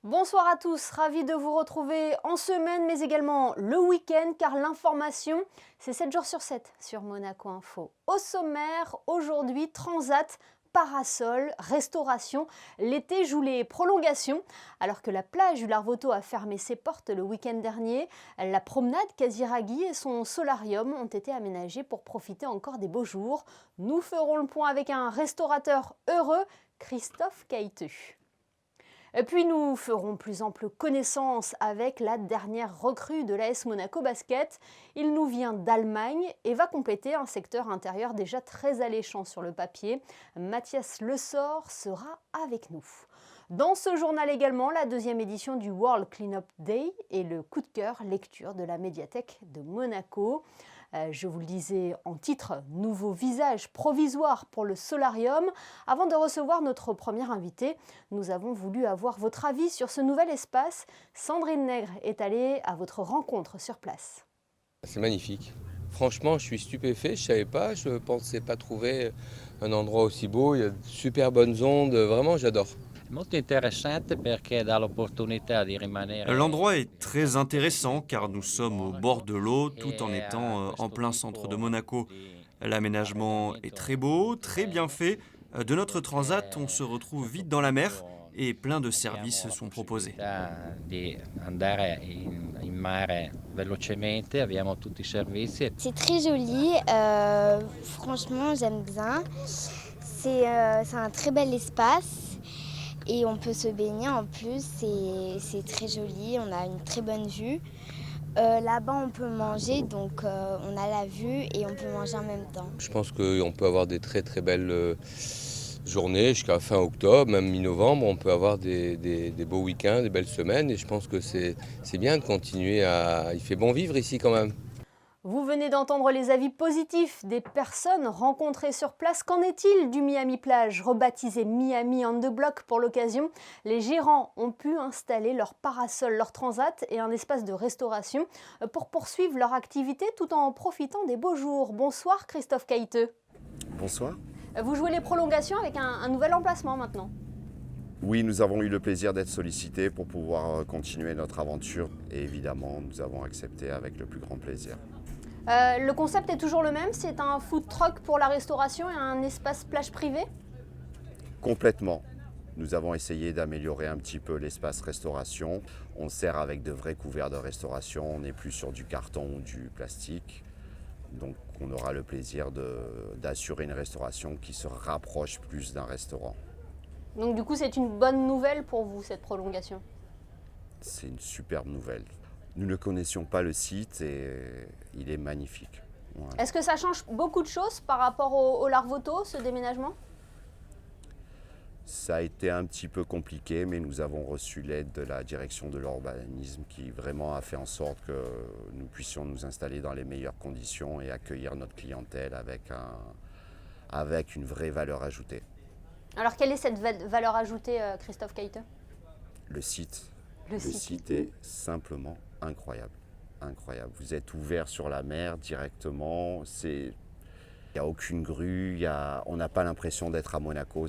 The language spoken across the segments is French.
Bonsoir à tous, ravi de vous retrouver en semaine mais également le week-end car l'information c'est 7 jours sur 7 sur Monaco Info. Au sommaire, aujourd'hui Transat, parasol, restauration, l'été joue les prolongations. Alors que la plage du Larvoto a fermé ses portes le week-end dernier, la promenade Casiraghi et son solarium ont été aménagés pour profiter encore des beaux jours. Nous ferons le point avec un restaurateur heureux, Christophe Caïteux. Et puis nous ferons plus ample connaissance avec la dernière recrue de l'AS Monaco Basket. Il nous vient d'Allemagne et va compléter un secteur intérieur déjà très alléchant sur le papier. Mathias Lesort sera avec nous. Dans ce journal également, la deuxième édition du World Cleanup Day et le coup de cœur lecture de la médiathèque de Monaco. Je vous le disais en titre, nouveau visage provisoire pour le solarium. Avant de recevoir notre premier invité, nous avons voulu avoir votre avis sur ce nouvel espace. Sandrine Nègre est allée à votre rencontre sur place. C'est magnifique. Franchement, je suis stupéfait, je ne savais pas, je ne pensais pas trouver un endroit aussi beau. Il y a de super bonnes ondes, vraiment j'adore. L'endroit est très intéressant car nous sommes au bord de l'eau tout en étant en plein centre de Monaco. L'aménagement est très beau, très bien fait. De notre transat, on se retrouve vite dans la mer et plein de services sont proposés. C'est très joli, franchement j'aime bien. C'est un très bel espace et on peut se baigner en plus, c'est très joli, on a une très bonne vue. Là-bas on peut manger, donc on a la vue et on peut manger en même temps. Je pense qu'on peut avoir des très très belles journées jusqu'à fin octobre, même mi-novembre. On peut avoir des beaux week-ends, des belles semaines et je pense que c'est bien de continuer à... Il fait bon vivre ici quand même. Vous venez d'entendre les avis positifs des personnes rencontrées sur place. Qu'en est-il du Miami Plage, rebaptisé Miami on the Block pour l'occasion? Les gérants ont pu installer leur parasol, leur transat et un espace de restauration pour poursuivre leur activité tout en profitant des beaux jours. Bonsoir Christophe Caïteux. Bonsoir. Vous jouez les prolongations avec un nouvel emplacement maintenant. Oui, nous avons eu le plaisir d'être sollicités pour pouvoir continuer notre aventure et évidemment, nous avons accepté avec le plus grand plaisir. Le concept est toujours le même, c'est un food truck pour la restauration et un espace plage privé? Complètement. Nous avons essayé d'améliorer un petit peu l'espace restauration. On sert avec de vrais couverts de restauration, on n'est plus sur du carton ou du plastique. Donc on aura le plaisir d'assurer une restauration qui se rapproche plus d'un restaurant. Donc du coup c'est une bonne nouvelle pour vous cette prolongation? C'est une superbe nouvelle. Nous ne connaissions pas le site et il est magnifique. Voilà. Est-ce que ça change beaucoup de choses par rapport au Larvoto, ce déménagement? Ça a été un petit peu compliqué, mais nous avons reçu l'aide de la direction de l'urbanisme qui vraiment a fait en sorte que nous puissions nous installer dans les meilleures conditions et accueillir notre clientèle avec une vraie valeur ajoutée. Alors quelle est cette valeur ajoutée, Christophe Caïteux? Le site. Le Le site. site est simplement incroyable. Incroyable. Vous êtes ouvert sur la mer directement. Il n'y a aucune grue. On n'a pas l'impression d'être à Monaco.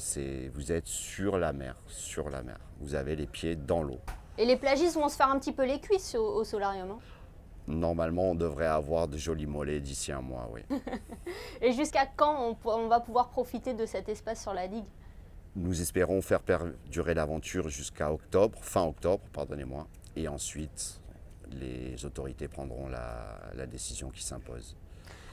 Vous êtes sur la mer. Sur la mer. Vous avez les pieds dans l'eau. Et les plagistes vont se faire un petit peu les cuisses au solarium, hein? Normalement, on devrait avoir de jolis mollets d'ici un mois, oui. Et jusqu'à quand on va pouvoir profiter de cet espace sur la digue? Nous espérons faire perdurer l'aventure jusqu'à octobre, fin octobre, pardonnez-moi. Et ensuite, les autorités prendront la décision qui s'impose.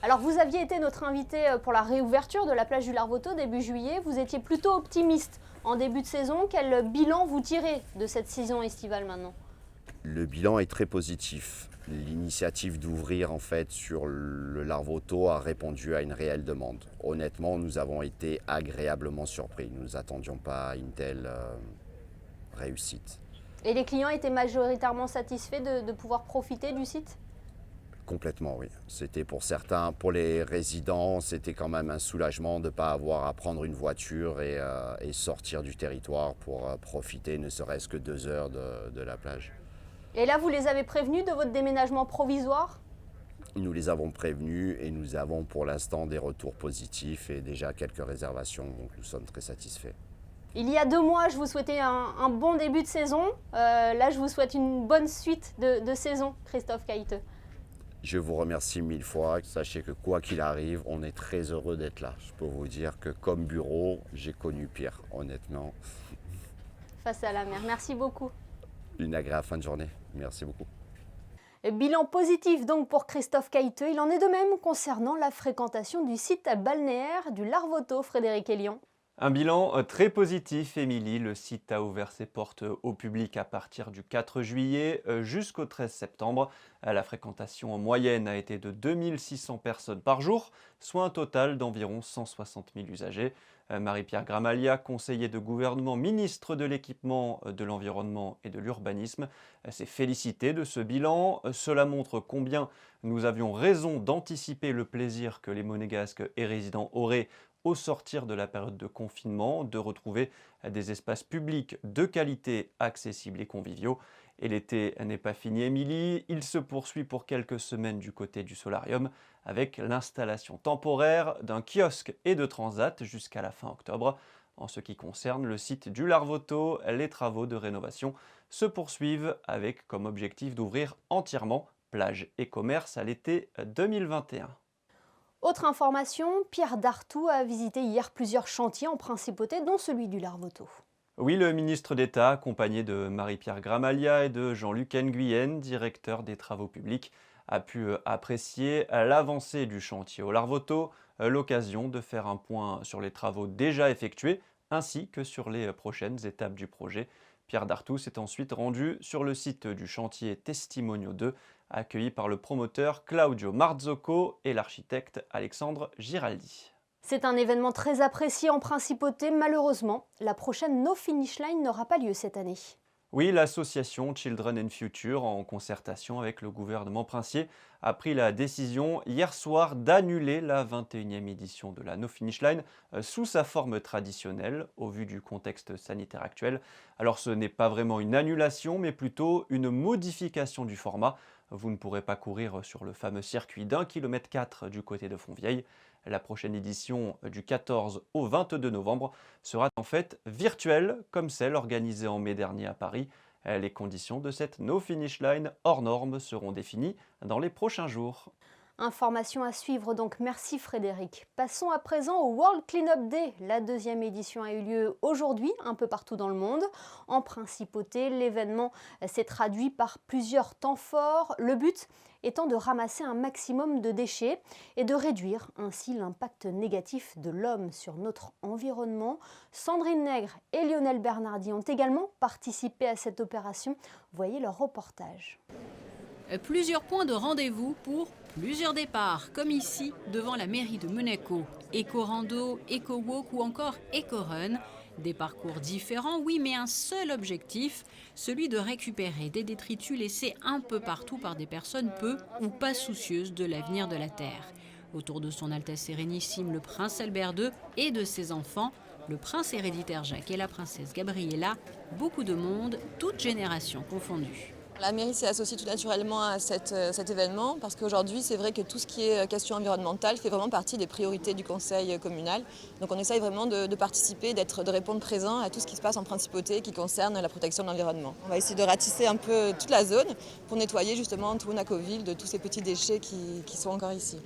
Alors vous aviez été notre invité pour la réouverture de la plage du Larvoto début juillet. Vous étiez plutôt optimiste en début de saison. Quel bilan vous tirez de cette saison estivale maintenant? Le bilan est très positif. L'initiative d'ouvrir en fait sur le Larvoto a répondu à une réelle demande. Honnêtement, nous avons été agréablement surpris. Nous n'attendions pas une telle réussite. Et les clients étaient majoritairement satisfaits de pouvoir profiter du site? Complètement, oui. C'était pour certains, pour les résidents, c'était quand même un soulagement de ne pas avoir à prendre une voiture et sortir du territoire pour profiter ne serait-ce que 2 heures de la plage. Et là, vous les avez prévenus de votre déménagement provisoire? Nous les avons prévenus et nous avons pour l'instant des retours positifs et déjà quelques réservations, donc nous sommes très satisfaits. Il y a 2 mois, je vous souhaitais un bon début de saison. Là, je vous souhaite une bonne suite de saison, Christophe Caïteux. Je vous remercie 1000 fois. Sachez que quoi qu'il arrive, on est très heureux d'être là. Je peux vous dire que comme bureau, j'ai connu pire, honnêtement. Face à la mer. Merci beaucoup. Une agréable fin de journée. Merci beaucoup. Bilan positif donc pour Christophe Caïteux. Il en est de même concernant la fréquentation du site balnéaire du Larvoto, Frédéric Elion. Un bilan très positif, Émilie. Le site a ouvert ses portes au public à partir du 4 juillet jusqu'au 13 septembre. La fréquentation en moyenne a été de 2600 personnes par jour, soit un total d'environ 160 000 usagers. Marie-Pierre Gramalia, conseiller de gouvernement, ministre de l'équipement, de l'environnement et de l'urbanisme, s'est félicitée de ce bilan. Cela montre combien nous avions raison d'anticiper le plaisir que les Monégasques et résidents auraient au sortir de la période de confinement, de retrouver des espaces publics de qualité, accessibles et conviviaux. Et l'été n'est pas fini, Émilie. Il se poursuit pour quelques semaines du côté du solarium avec l'installation temporaire d'un kiosque et de transat jusqu'à la fin octobre. En ce qui concerne le site du Larvoto, les travaux de rénovation se poursuivent avec comme objectif d'ouvrir entièrement plage et commerce à l'été 2021. Autre information, Pierre Dartout a visité hier plusieurs chantiers en principauté, dont celui du Larvoto. Oui, le ministre d'État, accompagné de Marie-Pierre Gramalia et de Jean-Luc Nguyen, directeur des travaux publics, a pu apprécier l'avancée du chantier au Larvoto, l'occasion de faire un point sur les travaux déjà effectués, ainsi que sur les prochaines étapes du projet. Pierre Dartout s'est ensuite rendu sur le site du chantier Testimonio 2, accueilli par le promoteur Claudio Marzocco et l'architecte Alexandre Giraldi. C'est un événement très apprécié en principauté. Malheureusement, la prochaine No Finish Line n'aura pas lieu cette année. Oui, l'association Children and Future, en concertation avec le gouvernement princier, a pris la décision hier soir d'annuler la 21e édition de la No Finish Line sous sa forme traditionnelle, au vu du contexte sanitaire actuel. Alors ce n'est pas vraiment une annulation, mais plutôt une modification du format. Vous ne pourrez pas courir sur le fameux circuit d'1,4 km du côté de Fontvieille. La prochaine édition du 14 au 22 novembre sera en fait virtuelle, comme celle organisée en mai dernier à Paris. Les conditions de cette No Finish Line hors norme seront définies dans les prochains jours. Information à suivre donc, merci Frédéric. Passons à présent au World Cleanup Day. La 2e édition a eu lieu aujourd'hui, un peu partout dans le monde. En principauté, l'événement s'est traduit par plusieurs temps forts. Le but étant de ramasser un maximum de déchets et de réduire ainsi l'impact négatif de l'homme sur notre environnement. Sandrine Nègre et Lionel Bernardi ont également participé à cette opération. Voyez leur reportage. Plusieurs points de rendez-vous pour plusieurs départs, comme ici devant la mairie de Monaco. Éco-rando, éco-walk ou encore éco-run. Des parcours différents, oui, mais un seul objectif, celui de récupérer des détritus laissés un peu partout par des personnes peu ou pas soucieuses de l'avenir de la Terre. Autour de son Altesse Sérénissime, le prince Albert II et de ses enfants, le prince héréditaire Jacques et la princesse Gabriella, beaucoup de monde, toutes générations confondues. La mairie s'est associée tout naturellement à cet événement parce qu'aujourd'hui, c'est vrai que tout ce qui est question environnementale fait vraiment partie des priorités du conseil communal. Donc on essaye vraiment de participer, de répondre présent à tout ce qui se passe en principauté qui concerne la protection de l'environnement. On va essayer de ratisser un peu toute la zone pour nettoyer justement tout Monaco-Ville de tous ces petits déchets qui sont encore ici.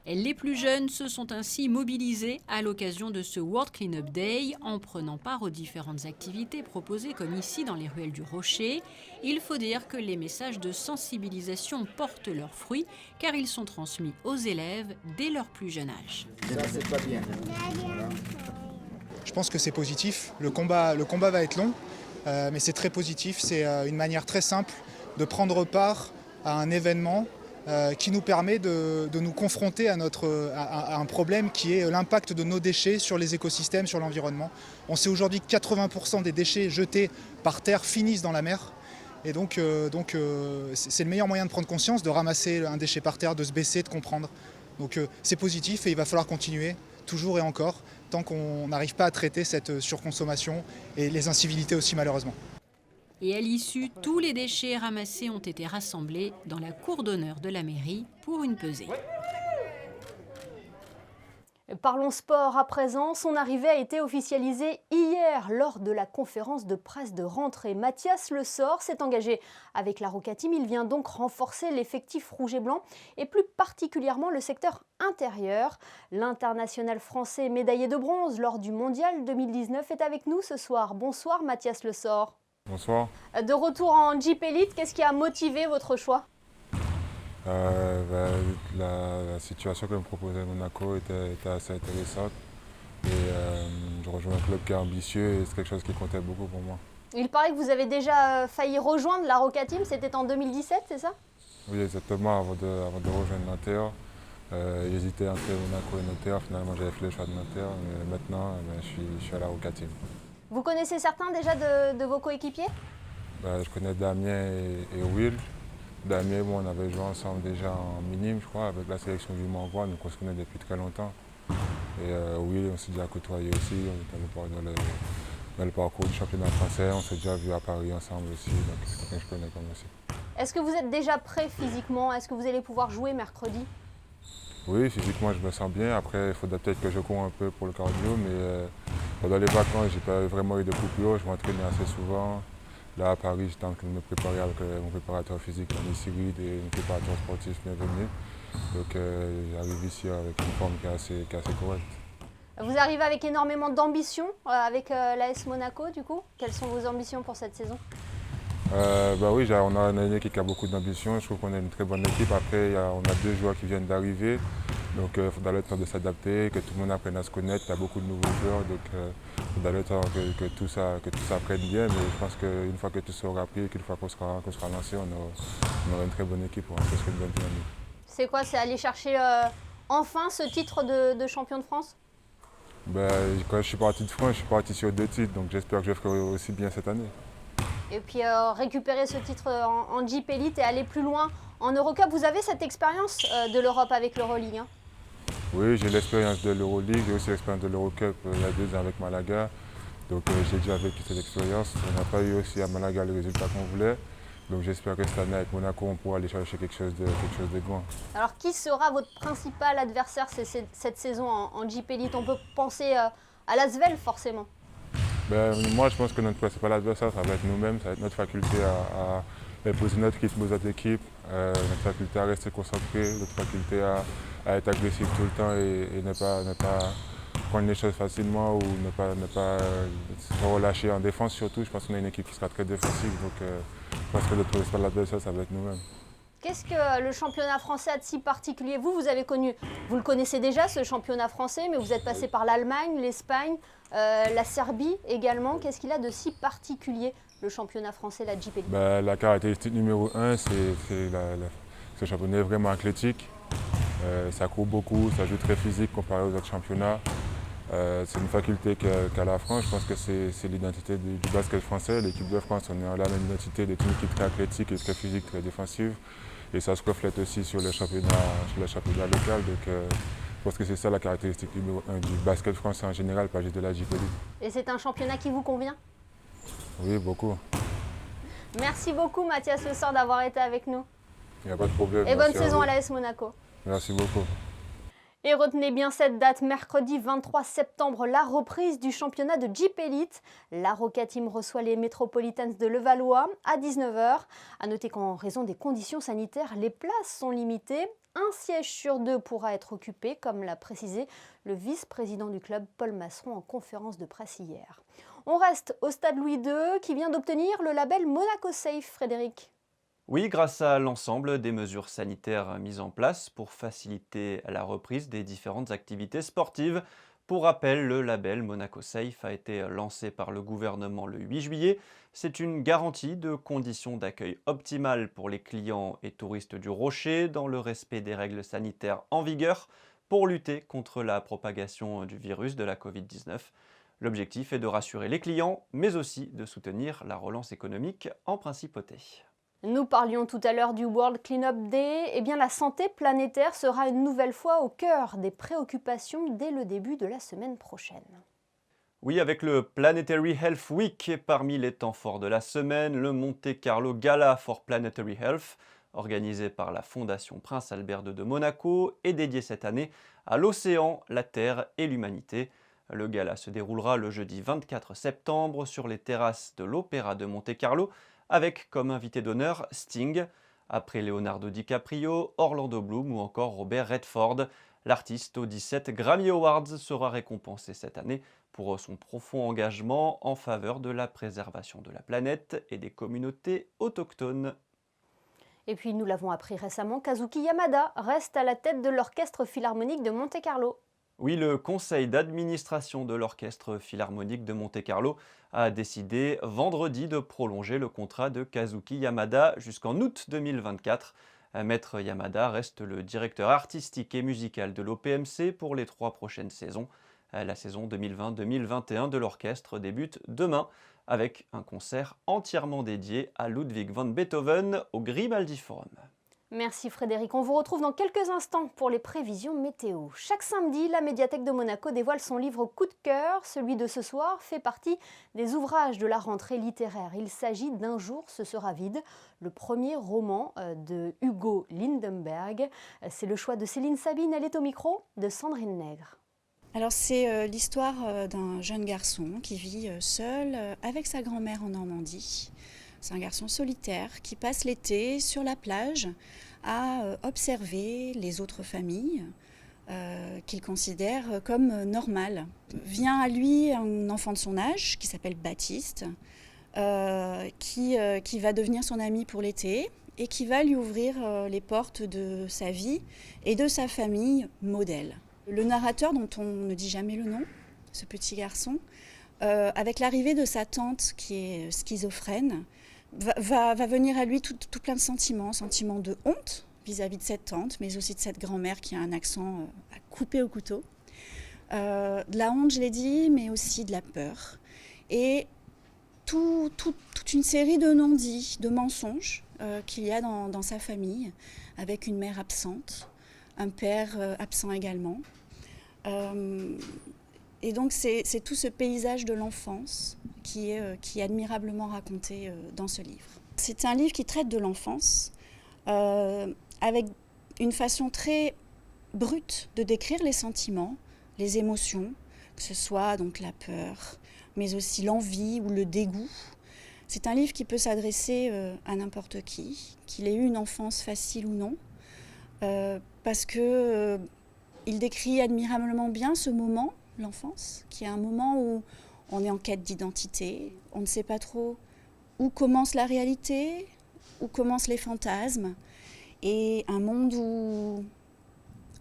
Les plus jeunes se sont ainsi mobilisés à l'occasion de ce World Cleanup Day en prenant part aux différentes activités proposées comme ici dans les ruelles du Rocher. Il faut dire que les messages de sensibilisation portent leurs fruits car ils sont transmis aux élèves dès leur plus jeune âge. Je pense que c'est positif. Le combat va être long, mais c'est très positif. C'est une manière très simple de prendre part à un événement qui nous permet de nous confronter à un problème qui est l'impact de nos déchets sur les écosystèmes, sur l'environnement. On sait aujourd'hui que 80% des déchets jetés par terre finissent dans la mer. Et donc c'est le meilleur moyen de prendre conscience, de ramasser un déchet par terre, de se baisser, de comprendre. Donc c'est positif et il va falloir continuer, toujours et encore, tant qu'on n'arrive pas à traiter cette surconsommation et les incivilités aussi malheureusement. Et à l'issue, tous les déchets ramassés ont été rassemblés dans la cour d'honneur de la mairie pour une pesée. Parlons sport à présent. Son arrivée a été officialisée hier lors de la conférence de presse de rentrée. Mathias Le Sort s'est engagé avec la Roca Team. Il vient donc renforcer l'effectif rouge et blanc et plus particulièrement le secteur intérieur. L'international français médaillé de bronze lors du mondial 2019 est avec nous ce soir. Bonsoir Mathias Le Sort. Bonsoir. De retour en Jeep Elite, qu'est-ce qui a motivé votre choix ? La situation que me proposait Monaco était assez intéressante et je rejoins un club qui est ambitieux et c'est quelque chose qui comptait beaucoup pour moi. Il paraît que vous avez déjà failli rejoindre la Roca Team, c'était en 2017, c'est ça ? Oui, exactement, avant de rejoindre Nanterre. J'hésitais entre Monaco et Nanterre, finalement j'avais fait le choix de Nanterre, mais maintenant je suis à la Roca Team. Vous connaissez certains déjà de vos coéquipiers ? Je connais Damien et Will. Damien et moi, on avait joué ensemble déjà en minime, je crois, avec la sélection du Mont-Voix, donc on se connaît depuis très longtemps. Et Will, on s'est déjà côtoyé aussi, on était dans le parcours du championnat français, on s'est déjà vu à Paris ensemble aussi, donc c'est quelqu'un que je connais comme aussi. Est-ce que vous êtes déjà prêt physiquement ? Est-ce que vous allez pouvoir jouer mercredi ? Oui, physiquement, je me sens bien. Après, il faudrait peut-être que je cours un peu pour le cardio, mais pendant les vacances, j'ai pas vraiment eu de coupure, je m'entraînais assez souvent. Là, à Paris, j'étais en train de me préparer avec mon préparateur physique, Yannis Cyril, et mon préparateur sportif bienvenu. Donc, j'arrive ici avec une forme qui est assez correcte. Vous arrivez avec énormément d'ambition avec l'AS Monaco, du coup. Quelles sont vos ambitions pour cette saison ? Oui, on a une équipe qui a beaucoup d'ambition. Je trouve qu'on a une très bonne équipe. Après, on a 2 joueurs qui viennent d'arriver. Donc, il faudra le temps de s'adapter, que tout le monde apprenne à se connaître. Il y a beaucoup de nouveaux joueurs. Donc, il faudra le temps que tout ça prenne bien. Mais je pense qu'une fois que tout ça aura pris et qu'une fois qu'on sera lancé, on aura une très bonne équipe. On aura une bonne dynamique. C'est quoi ? C'est aller chercher enfin ce titre de champion de France ? Quand je suis parti de France, je suis parti sur 2 titres. Donc, j'espère que je ferai aussi bien cette année. Et puis récupérer ce titre en Jeep Elite et aller plus loin en Eurocup. Vous avez cette expérience de l'Europe avec l'Euroleague, hein ? Oui, j'ai l'expérience de l'Euroleague, j'ai aussi l'expérience de l'Eurocup il y a 2 ans avec Malaga. Donc j'ai déjà vécu cette expérience. On n'a pas eu aussi à Malaga le résultat qu'on voulait. Donc j'espère que cette année avec Monaco, on pourra aller chercher quelque chose de grand. Alors qui sera votre principal adversaire cette saison en Jeep Elite ? On peut penser à l'Asvel forcément. Moi, je pense que notre principal adversaire, ça va être nous-mêmes, ça va être notre faculté à imposer notre rythme aux autres équipes, notre faculté à rester concentré, notre faculté à être agressif tout le temps et ne pas prendre les choses facilement ou ne pas se relâcher en défense surtout. Je pense qu'on a une équipe qui sera très défensive, donc je pense que notre principal adversaire, ça va être nous-mêmes. Qu'est-ce que le championnat français a de si particulier ? Vous le connaissez déjà ce championnat français, mais vous êtes passé par l'Allemagne, l'Espagne, la Serbie également. Qu'est-ce qu'il a de si particulier, le championnat français, la Jeep Elite ? La caractéristique numéro 1, c'est ce championnat est vraiment athlétique. Ça court beaucoup, ça joue très physique comparé aux autres championnats. C'est une faculté qu'a la France. Je pense que c'est l'identité du basket français. L'équipe de France, on a la même identité d'être une équipe très athlétique et très physique, très défensive. Et ça se reflète aussi sur le championnat local. Donc, je pense que c'est ça la caractéristique numéro 1 du basket français en général, pas juste de la Jeep Elite. Et c'est un championnat qui vous convient ? Oui, beaucoup. Merci beaucoup Mathias Le Sort d'avoir été avec nous. Il n'y a pas de problème. Et bonne saison à l'AS Monaco. Merci beaucoup. Et retenez bien cette date, mercredi 23 septembre, la reprise du championnat de Jeep Elite. La Roca Team reçoit les Metropolitans de Levallois à 19 h. A noter qu'en raison des conditions sanitaires, les places sont limitées. Un siège sur 2 pourra être occupé, comme l'a précisé le vice-président du club, Paul Masseron, en conférence de presse hier. On reste au stade Louis II, qui vient d'obtenir le label Monaco Safe, Frédéric. Oui, grâce à l'ensemble des mesures sanitaires mises en place pour faciliter la reprise des différentes activités sportives. Pour rappel, le label Monaco Safe a été lancé par le gouvernement le 8 juillet. C'est une garantie de conditions d'accueil optimales pour les clients et touristes du Rocher dans le respect des règles sanitaires en vigueur pour lutter contre la propagation du virus de la Covid-19. L'objectif est de rassurer les clients, mais aussi de soutenir la relance économique en principauté. Nous parlions tout à l'heure du World Cleanup Day. Eh bien, la santé planétaire sera une nouvelle fois au cœur des préoccupations dès le début de la semaine prochaine. Oui, avec le Planetary Health Week parmi les temps forts de la semaine, le Monte Carlo Gala for Planetary Health organisé par la Fondation Prince Albert II de Monaco et dédié cette année à l'océan, la terre et l'humanité. Le gala se déroulera le jeudi 24 septembre sur les terrasses de l'Opéra de Monte-Carlo avec comme invité d'honneur Sting. Après Leonardo DiCaprio, Orlando Bloom ou encore Robert Redford, l'artiste aux 17 Grammy Awards sera récompensé cette année pour son profond engagement en faveur de la préservation de la planète et des communautés autochtones. Et puis nous l'avons appris récemment, Kazuki Yamada reste à la tête de l'Orchestre Philharmonique de Monte-Carlo. Oui, le conseil d'administration de l'Orchestre Philharmonique de Monte-Carlo a décidé vendredi de prolonger le contrat de Kazuki Yamada jusqu'en août 2024. Maître Yamada reste le directeur artistique et musical de l'OPMC pour les 3 prochaines saisons. La saison 2020-2021 de l'orchestre débute demain avec un concert entièrement dédié à Ludwig van Beethoven au Grimaldi Forum. Merci Frédéric, on vous retrouve dans quelques instants pour les prévisions météo. Chaque samedi, la médiathèque de Monaco dévoile son livre coup de cœur. Celui de ce soir fait partie des ouvrages de la rentrée littéraire. Il s'agit d'Un jour ce sera vide, le premier roman de Hugo Lindenberg. C'est le choix de Céline Sabine, elle est au micro de Sandrine Nègre. Alors c'est l'histoire d'un jeune garçon qui vit seul avec sa grand-mère en Normandie. C'est un garçon solitaire qui passe l'été sur la plage à observer les autres familles qu'il considère comme normales. Vient à lui un enfant de son âge qui s'appelle Baptiste, qui va devenir son ami pour l'été et qui va lui ouvrir les portes de sa vie et de sa famille modèle. Le narrateur, dont on ne dit jamais le nom, ce petit garçon, avec l'arrivée de sa tante qui est schizophrène, va venir à lui tout plein de sentiments de honte vis-à-vis de cette tante, mais aussi de cette grand-mère qui a un accent à couper au couteau. De la honte, je l'ai dit, mais aussi de la peur. Et toute une série de non-dits, de mensonges qu'il y a dans sa famille, avec une mère absente, un père absent également. Et donc c'est tout ce paysage de l'enfance qui est admirablement raconté dans ce livre. C'est un livre qui traite de l'enfance avec une façon très brute de décrire les sentiments, les émotions, que ce soit donc la peur, mais aussi l'envie ou le dégoût. C'est un livre qui peut s'adresser à n'importe qui, qu'il ait eu une enfance facile ou non, parce que il décrit admirablement bien ce moment, l'enfance, qui est un moment où on est en quête d'identité, on ne sait pas trop où commence la réalité, où commencent les fantasmes, et un monde où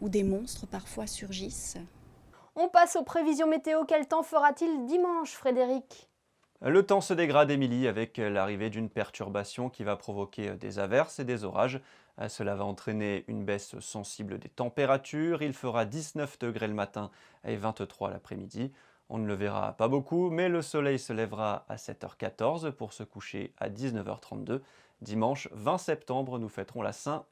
des monstres parfois surgissent. On passe aux prévisions météo. Quel temps fera-t-il dimanche, Frédéric ? Le temps se dégrade, Émilie, avec l'arrivée d'une perturbation qui va provoquer des averses et des orages. Cela va entraîner une baisse sensible des températures. Il fera 19 degrés le matin et 23 l'après-midi. On ne le verra pas beaucoup, mais le soleil se lèvera à 7h14 pour se coucher à 19h32. Dimanche 20 septembre, nous fêterons la Saint